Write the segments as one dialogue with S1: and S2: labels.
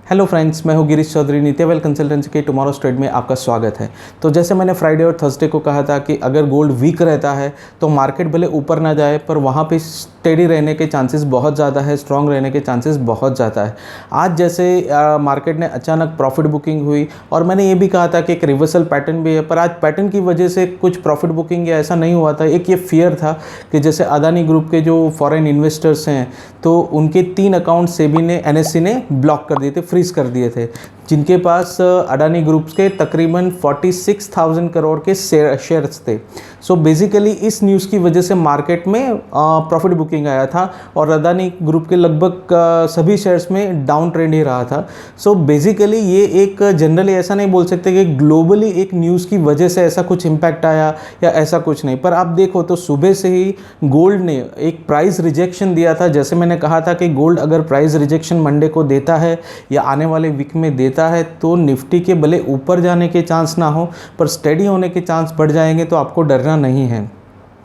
S1: Hello friends, मैं हूं Girish Chaudhary, नित्यवेल consultancy के टुमारोज ट्रेड में आपका स्वागत है। तो जैसे मैंने फ्राइडे और थर्सडे को कहा था कि अगर गोल्ड वीक रहता है तो मार्केट भले ऊपर ना जाए पर वहां पे स्टेडी रहने के चांसेस बहुत ज़्यादा है, स्ट्रांग रहने के चांसेस बहुत ज़्यादा है। आज जैसे मार्केट ने अचानक प्रॉफिट बुकिंग हुई और मैंने ये भी कहा था कि एक रिवर्सल पैटर्न भी है, पर आज पैटर्न की वजह से कुछ प्रॉफिट बुकिंग या ऐसा नहीं हुआ था। एक ये फियर था कि जैसे अदानी ग्रुप के जो फॉरेन इन्वेस्टर्स हैं तो उनके 3 अकाउंट सेबी ने एनएससी ने ब्लॉक कर दिए थे, फ्रीज कर दिए थे, जिनके पास अडानी ग्रुप्स के तकरीबन 46,000 करोड़ के शेयर्स थे। सो बेसिकली इस न्यूज़ की वजह से मार्केट में प्रॉफिट बुकिंग आया था और अडानी ग्रुप के लगभग सभी शेयर्स में डाउन ट्रेंड ही रहा था। सो बेसिकली ये एक जनरली ऐसा नहीं बोल सकते कि ग्लोबली एक न्यूज़ की वजह से ऐसा कुछ इम्पैक्ट आया या ऐसा कुछ नहीं, पर आप देखो तो सुबह से ही गोल्ड ने एक प्राइस रिजेक्शन दिया था। जैसे मैंने कहा था कि गोल्ड अगर प्राइस रिजेक्शन मंडे को देता है या आने वाले वीक में देता है तो निफ्टी के भले ऊपर जाने के चांस ना हो पर स्टेडी होने के चांस बढ़ जाएंगे, तो आपको डरना नहीं है।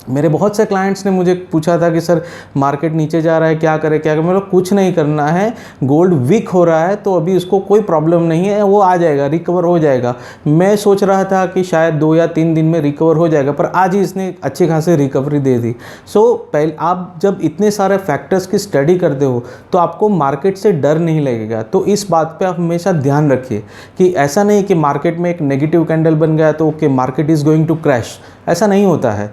S1: मेरे बहुत से क्लाइंट्स ने मुझे पूछा था कि सर मार्केट नीचे जा रहा है, क्या करें क्या करें। मतलब कुछ नहीं करना है, गोल्ड वीक हो रहा है तो अभी उसको कोई प्रॉब्लम नहीं है, वो आ जाएगा, रिकवर हो जाएगा। मैं सोच रहा था कि शायद 2 या 3 दिन में रिकवर हो जाएगा, पर आज ही इसने अच्छी खासी रिकवरी दे दी। पहले आप जब इतने सारे फैक्टर्स की स्टडी करते हो तो आपको मार्केट से डर नहीं लगेगा। तो इस बात पर आप हमेशा ध्यान रखिए कि ऐसा नहीं कि मार्केट में एक नेगेटिव कैंडल बन गया तो okay market is going to crash, ऐसा नहीं होता है।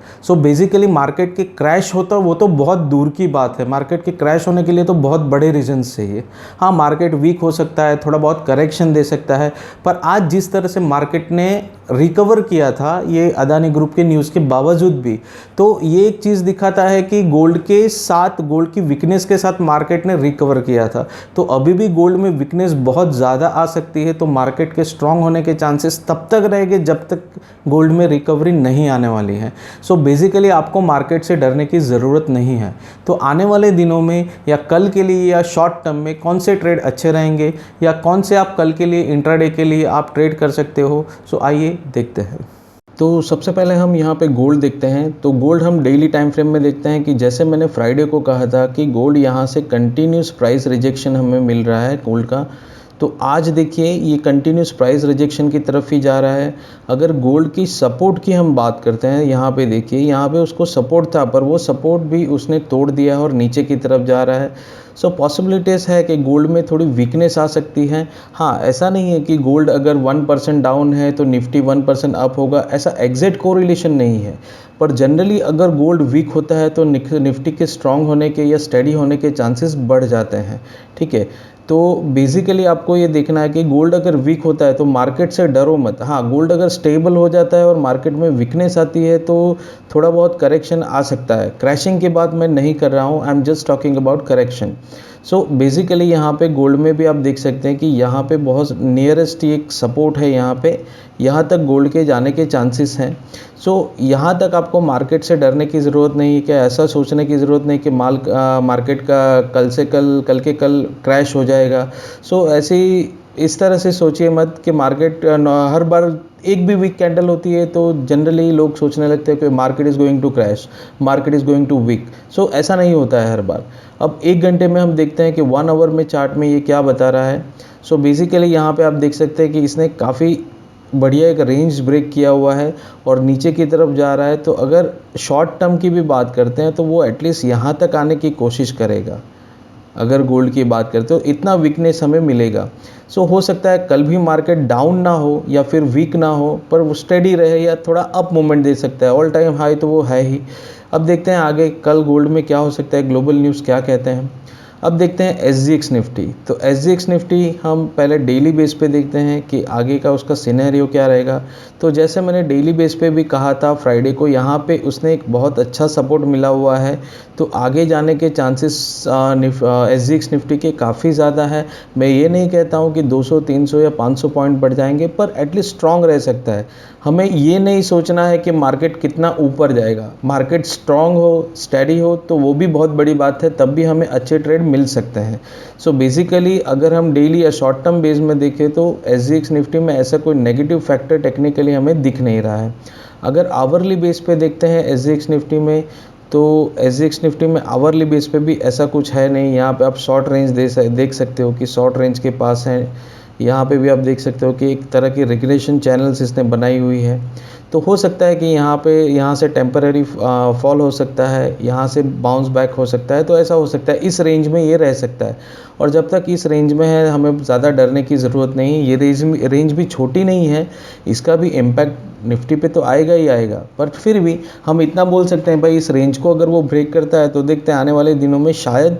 S1: बेसिकली मार्केट के क्रैश होता वो तो बहुत दूर की बात है। मार्केट के क्रैश होने के लिए तो बहुत बड़े रीजंस चाहिए। हाँ, मार्केट वीक हो सकता है, थोड़ा बहुत करेक्शन दे सकता है, पर आज जिस तरह से मार्केट ने रिकवर किया था ये अदानी ग्रुप के न्यूज़ के बावजूद भी, तो ये एक चीज़ दिखाता है कि गोल्ड के साथ, गोल्ड की वीकनेस के साथ मार्केट ने रिकवर किया था। तो अभी भी गोल्ड में वीकनेस बहुत ज़्यादा आ सकती है, तो मार्केट के स्ट्रांग होने के चांसेस तब तक रहेंगे जब तक गोल्ड में रिकवरी नहीं आने वाली है। बेसिकली आपको मार्केट से डरने की ज़रूरत नहीं है। तो आने वाले दिनों में या कल के लिए या शॉर्ट टर्म में कौन से ट्रेड अच्छे रहेंगे या कौन से आप कल के लिए इंट्राडे के लिए आप ट्रेड कर सकते हो, आइए देखते हैं।
S2: तो सबसे पहले हम यहाँ पे गोल्ड देखते हैं। तो गोल्ड हम डेली टाइम फ्रेम में देखते हैं कि जैसे मैंने फ्राइडे को कहा था कि गोल्ड यहाँ से कंटिन्यूस प्राइस रिजेक्शन हमें मिल रहा है गोल्ड का, तो आज देखिए ये कंटिन्यूस प्राइस रिजेक्शन की तरफ ही जा रहा है। अगर गोल्ड की सपोर्ट की हम बात करते हैं, यहाँ पे देखिए, यहाँ पे उसको सपोर्ट था पर वो सपोर्ट भी उसने तोड़ दिया है और नीचे की तरफ जा रहा है। पॉसिबिलिटीज़ है कि गोल्ड में थोड़ी वीकनेस आ सकती है। हाँ, ऐसा नहीं है कि गोल्ड अगर 1% डाउन है तो निफ्टी 1% अप होगा, ऐसा एग्जैक्ट कोरिलेशन नहीं है। पर जनरली अगर गोल्ड वीक होता है तो निफ्टी के स्ट्रांग होने के या स्टेडी होने के चांसेस बढ़ जाते हैं। ठीक है, तो बेसिकली आपको ये देखना है कि गोल्ड अगर वीक होता है तो मार्केट से डरो मत। हाँ, गोल्ड अगर स्टेबल हो जाता है और मार्केट में वीकनेस आती है तो थोड़ा बहुत करेक्शन आ सकता है। क्रैशिंग की बात मैं नहीं कर रहा हूँ, I am just talking about correction. Basically यहाँ पे गोल्ड में भी आप देख सकते हैं कि यहाँ पे बहुत नियरेस्ट एक सपोर्ट है, यहाँ तक गोल्ड के जाने के चांसेस हैं। यहाँ तक आपको मार्केट से डरने की ज़रूरत नहीं है कि ऐसा सोचने की ज़रूरत नहीं कि मार्केट का कल के कल क्रैश हो जाएगा। ऐसे ही इस तरह से सोचिए मत कि मार्केट हर बार एक भी वीक कैंडल होती है तो जनरली लोग सोचने लगते हैं कि market is going to crash, market is going to weak. ऐसा नहीं होता है हर बार। अब 1 घंटे में हम देखते हैं कि 1 आवर में चार्ट में ये क्या बता रहा है। बेसिकली यहाँ पे आप देख सकते हैं कि इसने काफ़ी बढ़िया एक रेंज ब्रेक किया हुआ है और नीचे की तरफ जा रहा है। तो अगर शॉर्ट टर्म की भी बात करते हैं तो वो एटलीस्ट यहाँ तक आने की कोशिश करेगा। अगर गोल्ड की बात करते हो इतना वीकनेस हमें मिलेगा। हो सकता है कल भी मार्केट डाउन ना हो या फिर वीक ना हो, पर वो स्टेडी रहे या थोड़ा अप मूवमेंट दे सकता है। ऑल टाइम हाई तो वो है ही। अब देखते हैं आगे कल गोल्ड में क्या हो सकता है, ग्लोबल न्यूज़ क्या कहते हैं। अब देखते हैं SGX निफ्टी। तो SGX निफ्टी हम पहले डेली बेस पे देखते हैं कि आगे का उसका सिनेरियो क्या रहेगा। तो जैसे मैंने डेली बेस पे भी कहा था फ्राइडे को, यहाँ पे उसने एक बहुत अच्छा सपोर्ट मिला हुआ है, तो आगे जाने के चांसेस SGX निफ्टी के काफ़ी ज़्यादा है। मैं ये नहीं कहता हूँ कि 200, 300 या 500 पॉइंट बढ़ जाएंगे, पर एटलीस्ट स्ट्रॉन्ग रह सकता है। हमें ये नहीं सोचना है कि मार्केट कितना ऊपर जाएगा। मार्केट स्ट्रॉन्ग हो, स्टेडी हो तो वो भी बहुत बड़ी बात है, तब भी हमें अच्छे ट्रेड मिल सकते हैं। बेसिकली अगर हम डेली या शॉर्ट टर्म बेस में देखें तो SGX निफ्टी में ऐसा कोई नेगेटिव फैक्टर टेक्निकली हमें दिख नहीं रहा है। अगर आवरली बेस पे देखते हैं SGX निफ्टी में तो SGX निफ्टी में आवरली बेस पे भी ऐसा कुछ है नहीं। यहाँ पे आप शॉर्ट रेंज देख सकते हो कि शॉर्ट रेंज के पास है। यहाँ पे भी आप देख सकते हो कि एक तरह की रिग्रेशन चैनल्स इसने बनाई हुई है। तो हो सकता है कि यहाँ से टेम्पररी फॉल हो सकता है, यहाँ से बाउंस बैक हो सकता है। तो ऐसा हो सकता है, इस रेंज में ये रह सकता है। और जब तक इस रेंज में है हमें ज़्यादा डरने की ज़रूरत नहीं। ये रेंज भी छोटी नहीं है, इसका भी इम्पैक्ट निफ्टी पे तो आएगा ही आएगा। पर फिर भी हम इतना बोल सकते हैं भाई, इस रेंज को अगर वो ब्रेक करता है तो देखते हैं आने वाले दिनों में शायद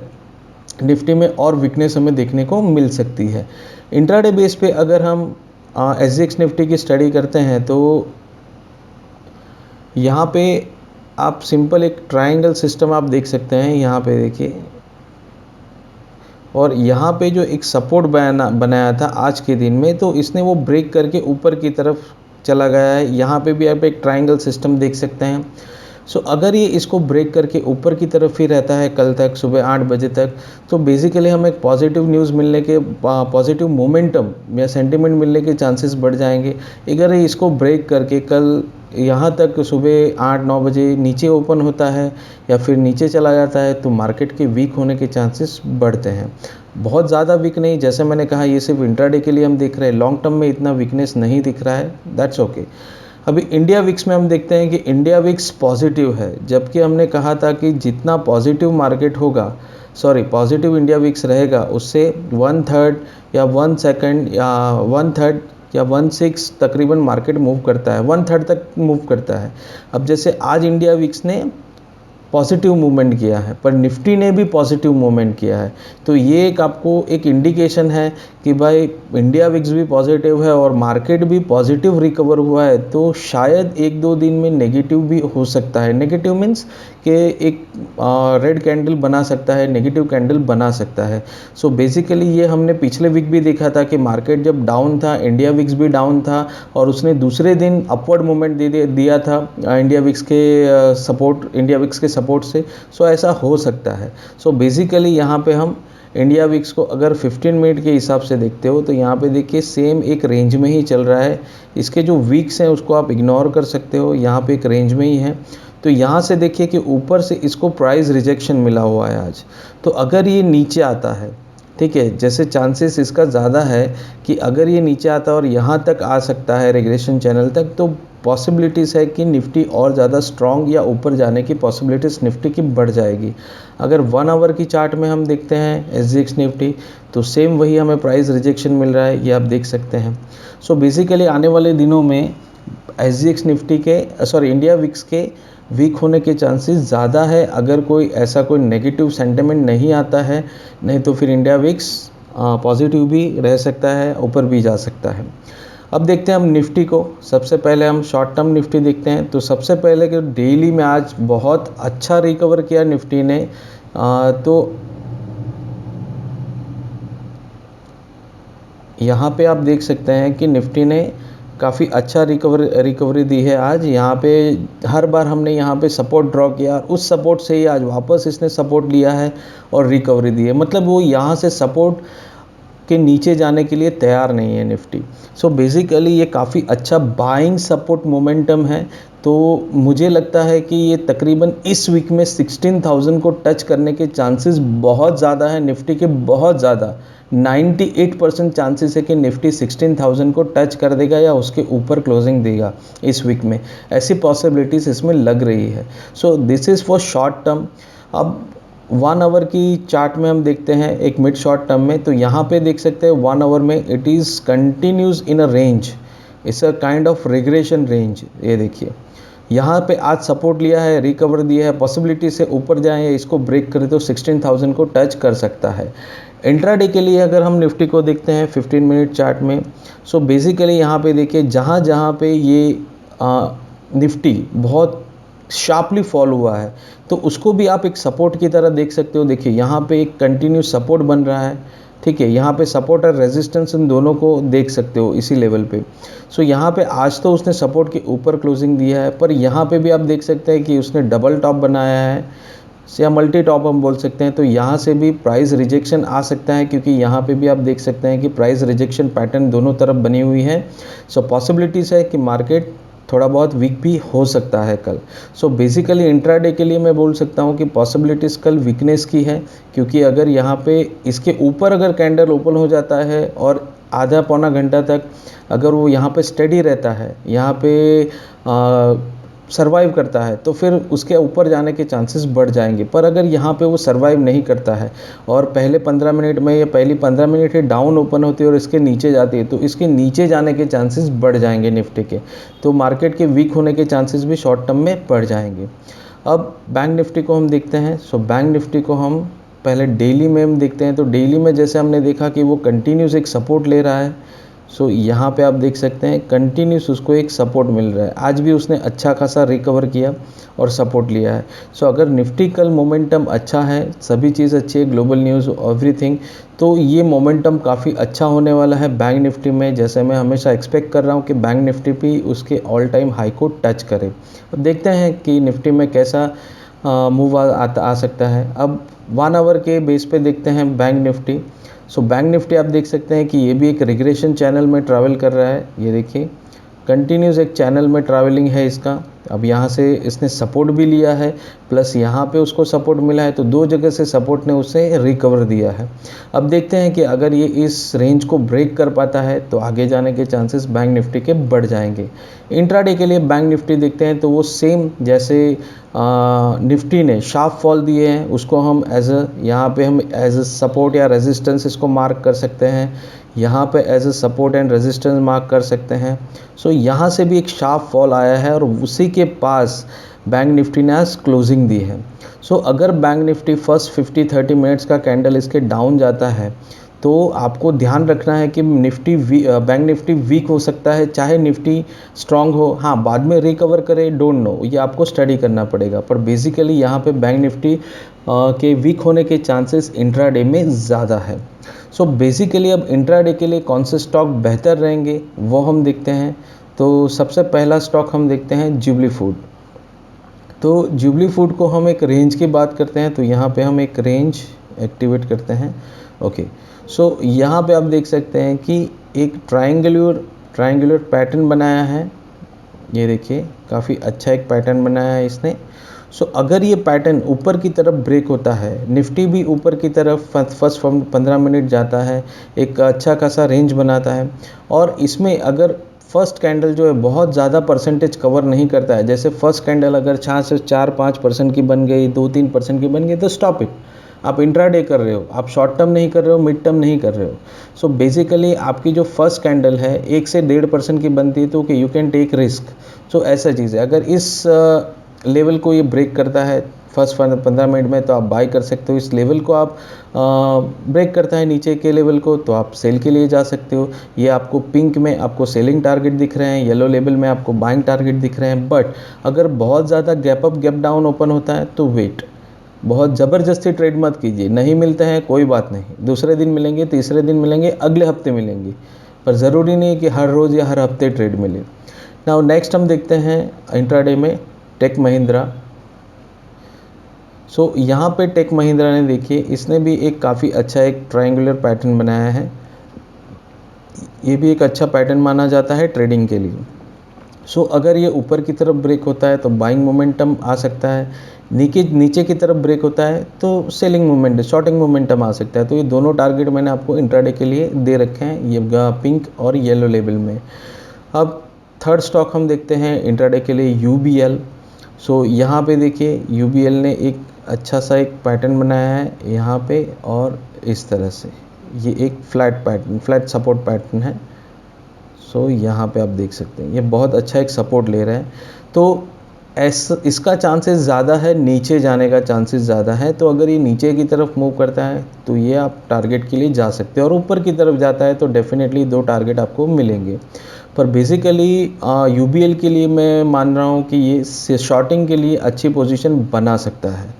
S2: निफ्टी में और वीकनेस हमें देखने को मिल सकती है। इंट्राडे बेस पे अगर हम SGX निफ्टी की स्टडी करते हैं तो यहाँ पे आप सिंपल एक ट्रायंगल सिस्टम आप देख सकते हैं। यहाँ पे देखिए, और यहाँ पे जो एक सपोर्ट बनाया था आज के दिन में, तो इसने वो ब्रेक करके ऊपर की तरफ चला गया है। यहाँ पे भी आप एक ट्रायंगल सिस्टम देख सकते हैं। सो अगर ये इसको ब्रेक करके ऊपर की तरफ ही रहता है कल तक सुबह 8 बजे तक, तो बेसिकली हम एक पॉजिटिव न्यूज़ मिलने के, पॉजिटिव मोमेंटम या सेंटिमेंट मिलने के चांसेस बढ़ जाएंगे। अगर ये इसको ब्रेक करके कल यहाँ तक सुबह 8-9 बजे नीचे ओपन होता है या फिर नीचे चला जाता है, तो मार्केट के वीक होने के चांसेस बढ़ते हैं। बहुत ज़्यादा वीक नहीं, जैसे मैंने कहा ये सिर्फ इंट्राडे के लिए हम देख रहे हैं, लॉन्ग टर्म में इतना वीकनेस नहीं दिख रहा है, दैट्स ओके। अभी इंडिया विक्स में हम देखते हैं कि इंडिया विक्स पॉजिटिव है, जबकि हमने कहा था कि जितना पॉजिटिव मार्केट होगा, पॉजिटिव इंडिया विक्स रहेगा, उससे 1/3 या 1/2 या 1/3 या 1/6 तकरीबन मार्केट मूव करता है, 1/3 तक मूव करता है। अब जैसे आज इंडिया विक्स ने पॉजिटिव मूवमेंट किया है, पर निफ्टी ने भी पॉजिटिव मूवमेंट किया है। तो ये एक आपको एक इंडिकेशन है कि भाई इंडिया विक्स भी पॉजिटिव है और मार्केट भी पॉजिटिव रिकवर हुआ है। तो शायद 1-2 दिन में नेगेटिव भी हो सकता है। नेगेटिव मीन्स कि एक रेड कैंडल बना सकता है, नेगेटिव कैंडल बना सकता है। सो बेसिकली ये हमने पिछले वीक भी देखा था कि मार्केट जब डाउन था, इंडिया विक्स भी डाउन था और उसने दूसरे दिन अपवर्ड मूवमेंट दिया था इंडिया विक्स के सपोर्ट से। सो ऐसा हो सकता है। सो बेसिकली यहाँ पे हम इंडिया विक्स को अगर 15 मिनट के हिसाब से देखते हो तो यहाँ पे देखिए सेम एक रेंज में ही चल रहा है। इसके जो वीक्स हैं उसको आप इग्नोर कर सकते हो, यहाँ पे एक रेंज में ही है। तो यहाँ से देखिए कि ऊपर से इसको प्राइस रिजेक्शन मिला हुआ है आज। तो अगर ये नीचे आता है, ठीक है, जैसे चांसेस इसका ज़्यादा है कि अगर ये नीचे आता है और यहाँ तक आ सकता है रेगुलेशन चैनल तक, तो पॉसिबिलिटीज़ है कि निफ्टी और ज़्यादा स्ट्रॉन्ग या ऊपर जाने की पॉसिबिलिटीज़ निफ्टी की बढ़ जाएगी। अगर 1 आवर की चार्ट में हम देखते हैं SGX निफ्टी, तो सेम वही हमें प्राइस रिजेक्शन मिल रहा है, ये आप देख सकते हैं। सो बेसिकली आने वाले दिनों में SGX निफ्टी के इंडिया विक्स के वीक होने के चांसेस ज़्यादा है, अगर कोई नेगेटिव सेंटिमेंट नहीं आता है। नहीं तो फिर इंडिया विक्स पॉजिटिव भी रह सकता है, ऊपर भी जा सकता है। अब देखते हैं हम निफ्टी को। सबसे पहले हम शॉर्ट टर्म निफ्टी देखते हैं। तो सबसे पहले कि डेली में आज बहुत अच्छा रिकवर किया निफ्टी ने। तो यहाँ पे आप देख सकते हैं कि निफ्टी ने काफ़ी अच्छा रिकवरी दी है आज। यहाँ पे हर बार हमने यहाँ पे सपोर्ट ड्रॉ किया और उस सपोर्ट से ही आज वापस इसने सपोर्ट लिया है और रिकवरी दी है। मतलब वो यहाँ से सपोर्ट के नीचे जाने के लिए तैयार नहीं है निफ्टी। सो बेसिकली ये काफ़ी अच्छा बाइंग सपोर्ट मोमेंटम है। तो मुझे लगता है कि ये तकरीबन इस वीक में 16,000 को टच करने के चांसेस बहुत ज़्यादा है निफ्टी के, बहुत ज़्यादा। 98% चांसेस है कि निफ्टी 16,000 को टच कर देगा या उसके ऊपर क्लोजिंग देगा इस वीक में। ऐसी पॉसिबिलिटीज़ इसमें लग रही है। So this is for short term. अब 1 आवर की चार्ट में हम देखते हैं एक मिड शॉर्ट टर्म में। तो यहाँ पे देख सकते हैं 1 आवर में it is continuous in a range, it's a kind of regression range. ये देखिए यहाँ पे आज सपोर्ट लिया है, रिकवर दिया है, पॉसिबिलिटी से ऊपर जाए या इसको ब्रेक करे तो 16,000 को टच कर सकता है। इंट्राडे के लिए अगर हम निफ्टी को देखते हैं 15 मिनट चार्ट में, सो बेसिकली यहाँ पे देखिए जहाँ जहाँ पे ये निफ्टी बहुत शार्पली फॉल हुआ है, तो उसको भी आप एक सपोर्ट की तरह देख सकते हो। देखिए यहाँ पे एक कंटिन्यूस सपोर्ट बन रहा है, ठीक है। यहाँ पे सपोर्ट और रेजिस्टेंस इन दोनों को देख सकते हो इसी लेवल पे। सो यहाँ पे आज तो उसने सपोर्ट के ऊपर क्लोजिंग दिया है, पर यहाँ पे भी आप देख सकते हैं कि उसने डबल टॉप बनाया है या मल्टी टॉप हम बोल सकते हैं। तो यहाँ से भी प्राइस रिजेक्शन आ सकता है, क्योंकि यहाँ पे भी आप देख सकते हैं कि प्राइस रिजेक्शन पैटर्न दोनों तरफ बनी हुई है। सो पॉसिबिलिटीज़ है कि मार्केट थोड़ा बहुत वीक भी हो सकता है कल। सो बेसिकली इंट्राडे के लिए मैं बोल सकता हूँ कि पॉसिबिलिटीज़ कल वीकनेस की है, क्योंकि अगर यहाँ पे इसके ऊपर अगर कैंडल ओपन हो जाता है और आधा पौना घंटा तक अगर वो यहाँ पे स्टेडी रहता है, यहाँ पे सर्वाइव करता है, तो फिर उसके ऊपर जाने के चांसेस बढ़ जाएंगे। पर अगर यहाँ पे वो सर्वाइव नहीं करता है और पहले 15 मिनट में या पहली 15 मिनट ही डाउन ओपन होती है और इसके नीचे जाती है, तो इसके नीचे जाने के चांसेस बढ़ जाएंगे निफ्टी के, तो मार्केट के वीक होने के चांसेस भी शॉर्ट टर्म में बढ़ जाएंगे। अब बैंक निफ्टी को हम देखते हैं। सो बैंक निफ्टी को हम पहले डेली में हम देखते हैं। तो डेली में जैसे हमने देखा कि वो कंटिन्यूस एक सपोर्ट ले रहा है। सो यहाँ पे आप देख सकते हैं कंटिन्यूस उसको एक सपोर्ट मिल रहा है। आज भी उसने अच्छा खासा रिकवर किया और सपोर्ट लिया है। सो अगर निफ्टी कल मोमेंटम अच्छा है, सभी चीज़ अच्छी है, ग्लोबल न्यूज़ एवरीथिंग, तो ये मोमेंटम काफ़ी अच्छा होने वाला है बैंक निफ्टी में। जैसे मैं हमेशा एक्सपेक्ट कर रहा हूँ कि बैंक निफ्टी भी उसके ऑल टाइम हाई को टच करे। अब देखते हैं कि निफ्टी में कैसा मूव आ सकता है। अब 1 आवर के बेस पे देखते हैं bank Nifty. So bank Nifty आप देख सकते हैं कि ये भी एक रिग्रेशन चैनल में ट्रैवल कर रहा है। ये देखिए कंटिन्यूस एक चैनल में ट्रैवलिंग है इसका। अब यहाँ से इसने सपोर्ट भी लिया है, प्लस यहाँ पे उसको सपोर्ट मिला है, तो दो जगह से सपोर्ट ने उसे रिकवर दिया है। अब देखते हैं कि अगर ये इस रेंज को ब्रेक कर पाता है तो आगे जाने के चांसेस बैंक निफ्टी के बढ़ जाएंगे। इंट्राडे के लिए बैंक निफ्टी देखते हैं तो वो सेम जैसे निफ्टी ने शार्प फॉल दिए हैं, उसको हम यहाँ पे हम एज अ सपोर्ट या रेजिस्टेंस इसको मार्क कर सकते हैं। यहाँ पे as a support and resistance mark कर सकते हैं। सो यहाँ से भी एक शार्प फॉल आया है और उसी के पास बैंक निफ्टी ने आज क्लोजिंग दी है। सो अगर बैंक निफ्टी फर्स्ट 50-30 मिनट्स का कैंडल इसके डाउन जाता है तो आपको ध्यान रखना है कि बैंक निफ्टी वीक हो सकता है, चाहे निफ्टी स्ट्रांग हो। हाँ, बाद में रिकवर करे, डोंट नो, ये आपको स्टडी करना पड़ेगा। पर बेसिकली यहाँ पे बैंक निफ्टी के वीक होने के चांसेस इंट्राडे में ज़्यादा है। सो बेसिकली अब इंट्राडे के लिए कौन से स्टॉक बेहतर रहेंगे वो हम देखते हैं। तो सबसे पहला स्टॉक हम देखते हैं जुबली फूड। तो जुबली फूड को हम एक रेंज की बात करते हैं, तो यहाँ पे हम एक रेंज एक्टिवेट करते हैं। ओके, सो यहाँ पे आप देख सकते हैं कि एक ट्रायंगुलर पैटर्न बनाया है। ये देखिए काफ़ी अच्छा एक पैटर्न बनाया है इसने। सो अगर ये पैटर्न ऊपर की तरफ ब्रेक होता है, निफ्टी भी ऊपर की तरफ फर्स्ट 15 मिनट जाता है, एक अच्छा खासा रेंज बनाता है, और इसमें अगर फर्स्ट कैंडल जो है बहुत ज़्यादा परसेंटेज कवर नहीं करता है, जैसे फर्स्ट कैंडल अगर 4-5% की बन गई, 2-3% की बन गई, तो स्टॉप इट। आप इंट्राडे कर रहे हो, आप शॉर्ट टर्म नहीं कर रहे हो, मिड टर्म नहीं कर रहे हो। सो बेसिकली आपकी जो फर्स्ट कैंडल है 1 से 1.5% की बनती है, तो कि यू कैन टेक रिस्क। सो ऐसा चीज़ है, अगर इस लेवल को ये ब्रेक करता है फर्स्ट 15 मिनट में, तो आप बाय कर सकते हो। इस लेवल को आप ब्रेक करता है नीचे के लेवल को, तो आप सेल के लिए जा सकते हो। ये आपको पिंक में आपको सेलिंग टारगेट दिख रहे हैं, येलो लेवल में आपको बाइंग टारगेट दिख रहे हैं। बट अगर बहुत ज़्यादा gap up gap down open होता है तो वेट, बहुत ज़बरदस्ती ट्रेड मत कीजिए। नहीं मिलते हैं कोई बात नहीं, दूसरे दिन मिलेंगे, तीसरे दिन मिलेंगे, अगले हफ्ते मिलेंगे, पर ज़रूरी नहीं कि हर रोज़ या हर हफ्ते ट्रेड मिले। नाउ नेक्स्ट हम देखते हैं इंट्राडे में टेक महिंद्रा। सो यहाँ पे टेक महिंद्रा ने देखिए इसने भी एक काफ़ी अच्छा एक ट्रायंगुलर पैटर्न बनाया है। ये भी एक अच्छा पैटर्न माना जाता है ट्रेडिंग के लिए। सो अगर ये ऊपर की तरफ ब्रेक होता है तो बाइंग मोमेंटम आ सकता है, नीचे की तरफ ब्रेक होता है तो सेलिंग मोमेंटम, शॉर्टिंग मोमेंटम आ सकता है। तो ये दोनों टारगेट मैंने आपको इंट्राडे के लिए दे रखे हैं, ये पिंक और येलो लेवल में। अब थर्ड स्टॉक हम देखते हैं इंट्राडे के लिए UBL। सो यहाँ पे देखिए UBL ने एक अच्छा सा एक पैटर्न बनाया है यहाँ पे, और इस तरह से ये एक फ्लैट सपोर्ट पैटर्न है। सो यहाँ पे आप देख सकते हैं ये बहुत अच्छा एक सपोर्ट ले रहा है। तो इसका चांसेस ज़्यादा है, नीचे जाने का चांसेस ज़्यादा है। तो अगर ये नीचे की तरफ मूव करता है तो ये आप टारगेट के लिए जा सकते हैं, और ऊपर की तरफ जाता है तो डेफिनेटली 2 टारगेट आपको मिलेंगे। पर बेसिकली UBL के लिए मैं मान रहा हूँ कि ये शॉर्टिंग के लिए अच्छी पोजीशन बना सकता है।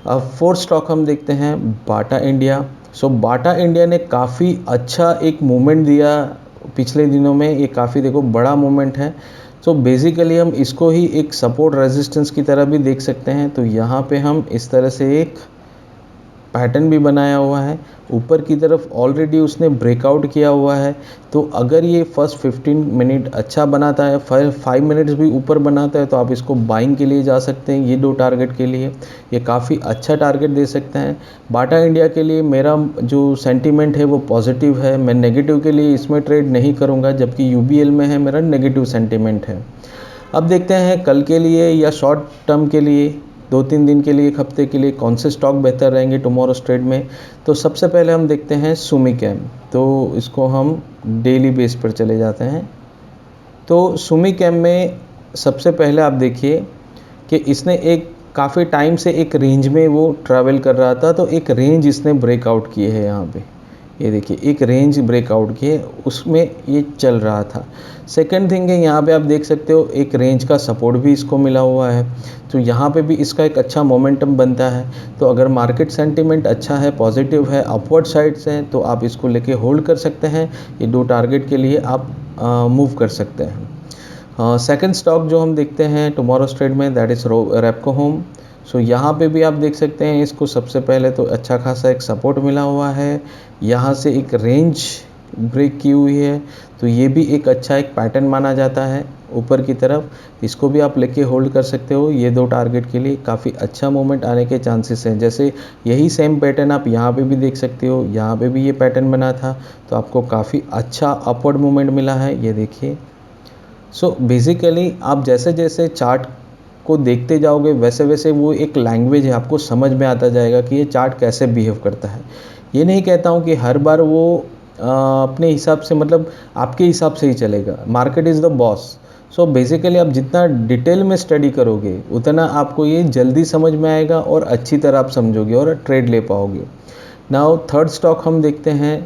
S2: अब फोर्थ स्टॉक हम देखते हैं बाटा इंडिया। सो बाटा इंडिया ने काफ़ी अच्छा एक मूवमेंट दिया पिछले दिनों में, ये काफ़ी देखो बड़ा मूवमेंट है। सो बेसिकली हम इसको ही एक सपोर्ट रेजिस्टेंस की तरह भी देख सकते हैं। तो यहाँ पे हम इस तरह से एक पैटर्न भी बनाया हुआ है, ऊपर की तरफ ऑलरेडी उसने ब्रेकआउट किया हुआ है। तो अगर ये फर्स्ट 15 मिनट अच्छा बनाता है, 5 मिनट्स भी ऊपर बनाता है, तो आप इसको बाइंग के लिए जा सकते हैं। ये 2 टारगेट के लिए ये काफ़ी अच्छा टारगेट दे सकते हैं। बाटा इंडिया के लिए मेरा जो सेंटीमेंट है वो पॉजिटिव है, मैं नेगेटिव के लिए इसमें ट्रेड नहीं करूँगा, जबकि यूबीएल में है मेरा नेगेटिव सेंटीमेंट है। अब देखते हैं कल के लिए या शॉर्ट टर्म के लिए 2-3 दिन के लिए, 1 हफ्ते के लिए कौन से स्टॉक बेहतर रहेंगे टुमारोज ट्रेड में। तो सबसे पहले हम देखते हैं सुमिकैम। तो इसको हम डेली बेस पर चले जाते हैं। तो सुमिकैम में सबसे पहले आप देखिए कि इसने एक काफ़ी टाइम से एक रेंज में वो ट्रैवल कर रहा था, तो एक रेंज इसने ब्रेकआउट किए है। यहाँ पे ये देखिए एक रेंज ब्रेकआउट किए, उसमें ये चल रहा था। सेकंड थिंग है, यहाँ पे आप देख सकते हो एक रेंज का सपोर्ट भी इसको मिला हुआ है, तो यहाँ पे भी इसका एक अच्छा मोमेंटम बनता है। तो अगर मार्केट सेंटीमेंट अच्छा है, पॉजिटिव है, अपवर्ड साइड से है, तो आप इसको लेके होल्ड कर सकते हैं। ये 2 टारगेट के लिए आप मूव कर सकते हैं। सेकंड स्टॉक जो हम देखते हैं टुमारोज ट्रेड में, दैट इज़ रेपको होम। सो यहाँ पे भी आप देख सकते हैं इसको सबसे पहले तो अच्छा खासा एक सपोर्ट मिला हुआ है, यहाँ से एक रेंज ब्रेक की हुई है, तो ये भी एक अच्छा एक पैटर्न माना जाता है ऊपर की तरफ। इसको भी आप लेके होल्ड कर सकते हो। ये 2 टारगेट के लिए काफ़ी अच्छा मूवमेंट आने के चांसेस हैं। जैसे यही सेम पैटर्न आप यहाँ पे भी देख सकते हो, यहाँ पे भी ये पैटर्न बना था, तो आपको काफ़ी अच्छा अपवर्ड मूवमेंट मिला है, ये देखिए। सो बेसिकली आप जैसे जैसे चार्ट को देखते जाओगे वैसे वैसे वो एक लैंग्वेज है, आपको समझ में आता जाएगा कि ये चार्ट कैसे बिहेव करता है। ये नहीं कहता हूँ कि हर बार वो अपने हिसाब से, मतलब आपके हिसाब से ही चलेगा। Market is the boss. So basically आप जितना डिटेल में स्टडी करोगे उतना आपको ये जल्दी समझ में आएगा और अच्छी तरह आप समझोगे और ट्रेड ले पाओगे। नाउ थर्ड स्टॉक हम देखते हैं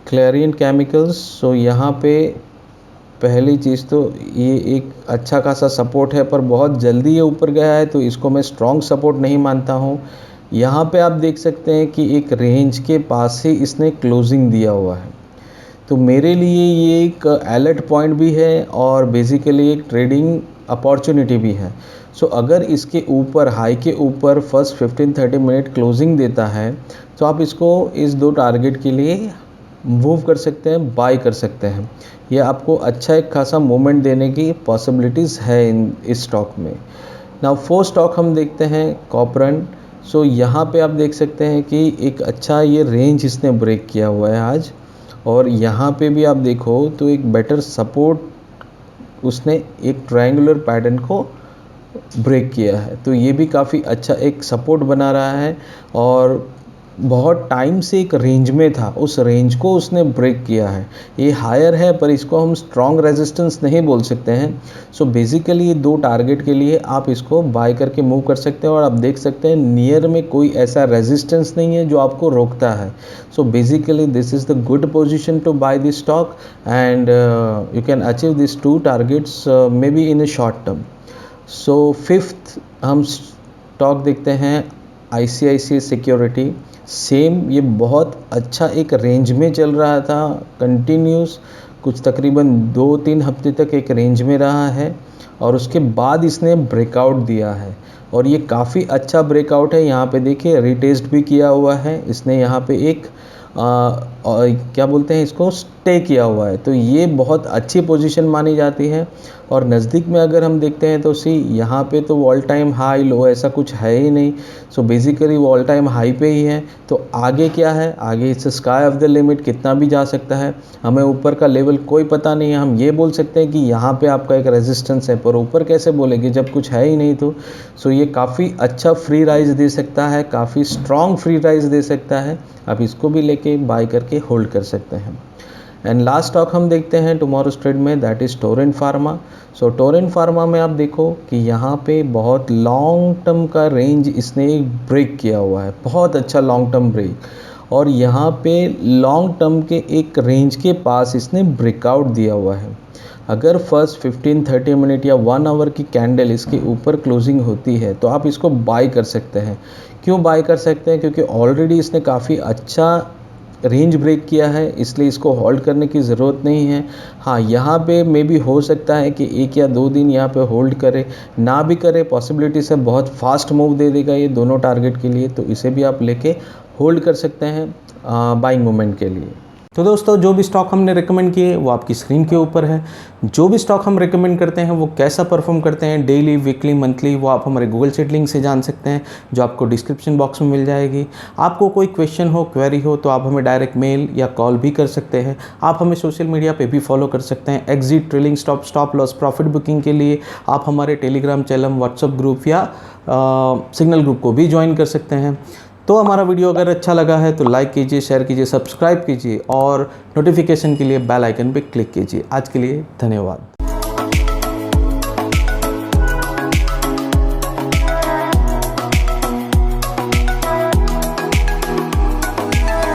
S2: क्लेरियन केमिकल्स। सो यहाँ पे पहली चीज़ तो ये एक अच्छा खासा सपोर्ट है, पर बहुत जल्दी ये ऊपर गया है, तो इसको मैं स्ट्रॉन्ग सपोर्ट नहीं मानता हूँ। यहाँ पे आप देख सकते हैं कि एक रेंज के पास ही इसने क्लोजिंग दिया हुआ है, तो मेरे लिए ये एक अलर्ट पॉइंट भी है और बेसिकली एक ट्रेडिंग अपॉर्चुनिटी भी है। सो अगर इसके ऊपर हाई के ऊपर फर्स्ट 15-30 मिनट क्लोजिंग देता है, तो आप इसको इस 2 टारगेट के लिए मूव कर सकते हैं, बाय कर सकते हैं। ये आपको अच्छा एक खासा मूवमेंट देने की पॉसिबिलिटीज़ है इस स्टॉक में। नाउ 4 स्टॉक हम देखते हैं कॉपरन। सो यहाँ पे आप देख सकते हैं कि एक अच्छा ये रेंज इसने ब्रेक किया हुआ है आज, और यहाँ पे भी आप देखो तो एक बेटर सपोर्ट उसने एक ट्रायंगुलर पैटर्न को ब्रेक किया है, तो ये भी काफ़ी अच्छा एक सपोर्ट बना रहा है। और बहुत टाइम से एक रेंज में था, उस रेंज को उसने ब्रेक किया है। ये हायर है पर इसको हम स्ट्रॉन्ग रेजिस्टेंस नहीं बोल सकते हैं। सो बेसिकली ये 2 टारगेट के लिए आप इसको बाय करके मूव कर सकते हैं, और आप देख सकते हैं नियर में कोई ऐसा रेजिस्टेंस नहीं है जो आपको रोकता है। So basically this is the good position to buy this stock, and you can achieve this 2 targets may be in a short term. So 5th हम स्टॉक देखते हैं ICICI सिक्योरिटी। सेम ये बहुत अच्छा एक रेंज में चल रहा था कंटिन्यूस, कुछ तकरीबन 2-3 हफ्ते तक एक रेंज में रहा है, और उसके बाद इसने ब्रेकआउट दिया है, और ये काफ़ी अच्छा ब्रेकआउट है। यहाँ पे देखिए रिटेस्ट भी किया हुआ है इसने, यहाँ पे एक क्या बोलते हैं इसको, स्टे किया हुआ है, तो ये बहुत अच्छी पोजीशन मानी जाती है। और नज़दीक में अगर हम देखते हैं तो यहाँ पे तो ऑल टाइम हाई लो ऐसा कुछ है ही नहीं। सो बेसिकली वो ऑल टाइम हाई पे ही है, तो आगे क्या है, आगे it's sky of the limit, कितना भी जा सकता है, हमें ऊपर का लेवल कोई पता नहीं है। हम ये बोल सकते हैं कि यहाँ पे आपका एक रेजिस्टेंस है, पर ऊपर कैसे बोलेंगे जब कुछ है ही नहीं। तो सो ये काफ़ी अच्छा फ्री राइज दे सकता है, काफ़ी स्ट्रॉन्ग फ्री राइज दे सकता है, आप इसको भी लेके बाय करके होल्ड कर सकते हैं। एंड लास्ट स्टॉक हम देखते हैं टुमारोज ट्रेड में, that is Torrent pharma. So Torrent pharma में आप देखो कि यहाँ पे बहुत लॉन्ग टर्म का रेंज इसने एक ब्रेक किया हुआ है, बहुत अच्छा लॉन्ग टर्म ब्रेक, और यहाँ पे लॉन्ग टर्म के एक रेंज के पास इसने ब्रेकआउट दिया हुआ है। अगर फर्स्ट 15-30 मिनट या 1 आवर की कैंडल इसके ऊपर क्लोजिंग होती है, तो आप इसको बाय कर सकते हैं। क्यों बाय कर सकते हैं, क्योंकि ऑलरेडी इसने काफ़ी अच्छा रेंज ब्रेक किया है, इसलिए इसको होल्ड करने की ज़रूरत नहीं है। हाँ, यहाँ पे मे बी हो सकता है कि 1 या 2 दिन यहाँ पे होल्ड करे, ना भी करे, पॉसिबिलिटी से बहुत फास्ट मूव दे देगा ये दोनों टारगेट के लिए, तो इसे भी आप लेके होल्ड कर सकते हैं बाइंग मोमेंट के लिए।
S1: तो दोस्तों जो भी स्टॉक हमने रिकमेंड किए वो आपकी स्क्रीन के ऊपर है। जो भी स्टॉक हम रिकमेंड करते हैं वो कैसा परफॉर्म करते हैं डेली, वीकली, मंथली, वो आप हमारे गूगल शीट लिंक से जान सकते हैं, जो आपको डिस्क्रिप्शन बॉक्स में मिल जाएगी। आपको कोई क्वेश्चन हो, क्वेरी हो, तो आप हमें डायरेक्ट मेल या कॉल भी कर सकते हैं। आप हमें सोशल मीडिया पे भी फॉलो कर सकते हैं। Exit, trailing stop, stop loss, profit booking के लिए आप हमारे टेलीग्राम चैनल, व्हाट्सएप ग्रुप या सिग्नल ग्रुप को भी ज्वाइन कर सकते हैं। तो हमारा वीडियो अगर अच्छा लगा है तो लाइक कीजिए, शेयर कीजिए, सब्सक्राइब कीजिए और नोटिफिकेशन के लिए बेल आइकन पे क्लिक कीजिए। आज के लिए धन्यवाद।